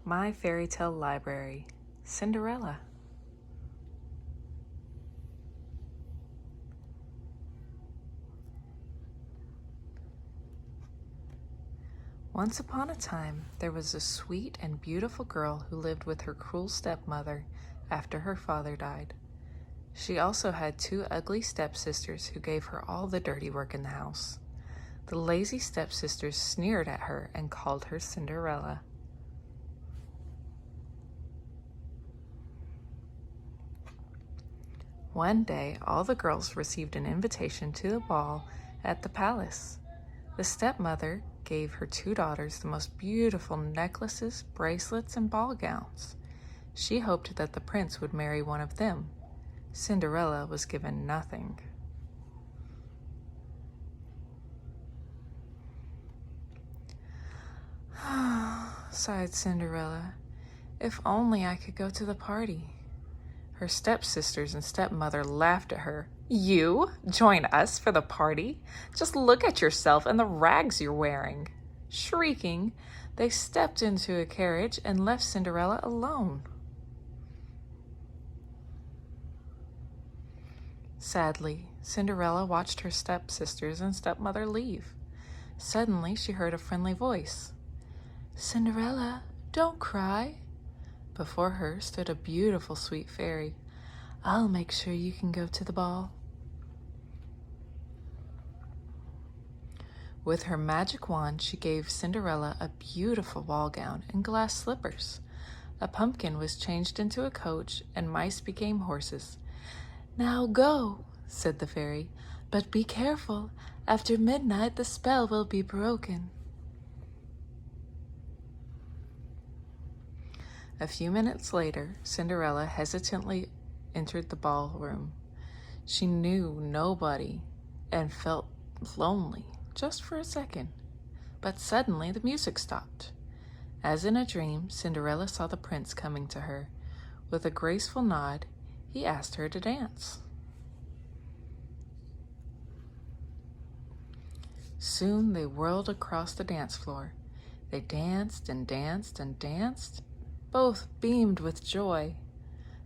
My Fairytale Library, Cinderella. Once upon a time, there was a sweet and beautiful girl who lived with her cruel stepmother after her father died. She also had two ugly stepsisters who gave her all the dirty work in the house. The lazy stepsisters sneered at her and called her Cinderella. One day, all the girls received an invitation to the ball at the palace. The stepmother gave her two daughters the most beautiful necklaces, bracelets, and ball gowns. She hoped that the prince would marry one of them. Cinderella was given nothing. Sighed Cinderella. If only I could go to the party. Her stepsisters and stepmother laughed at her. You join us for the party? Just look at yourself and the rags you're wearing. Shrieking, they stepped into a carriage and left Cinderella alone. Sadly, Cinderella watched her stepsisters and stepmother leave. Suddenly, she heard a friendly voice. Cinderella, don't cry. Before her stood a beautiful sweet fairy. I'll make sure you can go to the ball. With her magic wand, she gave Cinderella a beautiful ball gown and glass slippers. A pumpkin was changed into a coach, and mice became horses. Now go, said the fairy, but be careful. After midnight, the spell will be broken. A few minutes later, Cinderella hesitantly entered the ballroom. She knew nobody and felt lonely just for a second. But suddenly the music stopped. As in a dream, Cinderella saw the prince coming to her. With a graceful nod, he asked her to dance. Soon they whirled across the dance floor. They danced and danced and danced. Both beamed with joy.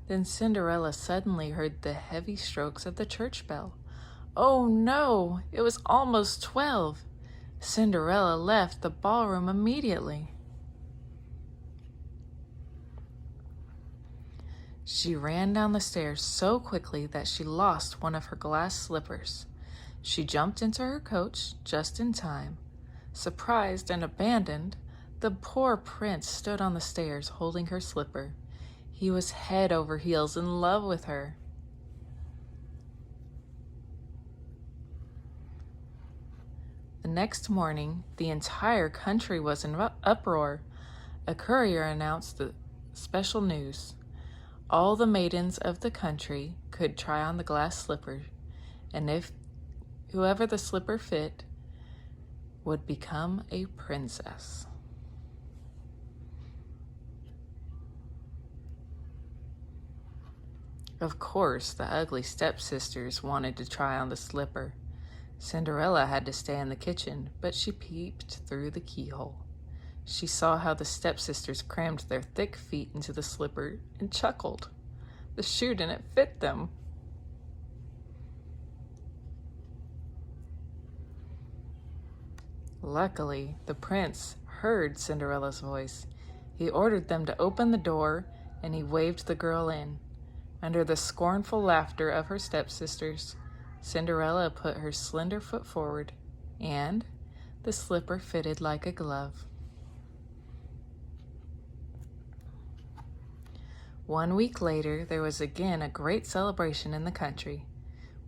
Then Cinderella suddenly heard the heavy strokes of the church bell. Oh no, it was almost 12. Cinderella left the ballroom immediately. She ran down the stairs so quickly that she lost one of her glass slippers. She jumped into her coach just in time. Surprised and abandoned, the poor prince stood on the stairs holding her slipper. He was head over heels in love with her. The next morning, the entire country was in uproar. A courier announced the special news. All the maidens of the country could try on the glass slipper, and if whoever the slipper fit would become a princess. Of course, the ugly stepsisters wanted to try on the slipper. Cinderella had to stay in the kitchen, but she peeped through the keyhole. She saw how the stepsisters crammed their thick feet into the slipper and chuckled. The shoe didn't fit them. Luckily, the prince heard Cinderella's voice. He ordered them to open the door, and he waved the girl in. Under the scornful laughter of her stepsisters, Cinderella put her slender foot forward, and the slipper fitted like a glove. 1 week later, there was again a great celebration in the country.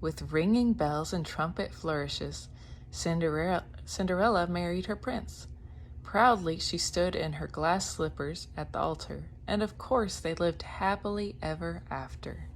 With ringing bells and trumpet flourishes, Cinderella married her prince. Proudly, she stood in her glass slippers at the altar, and of course they lived happily ever after.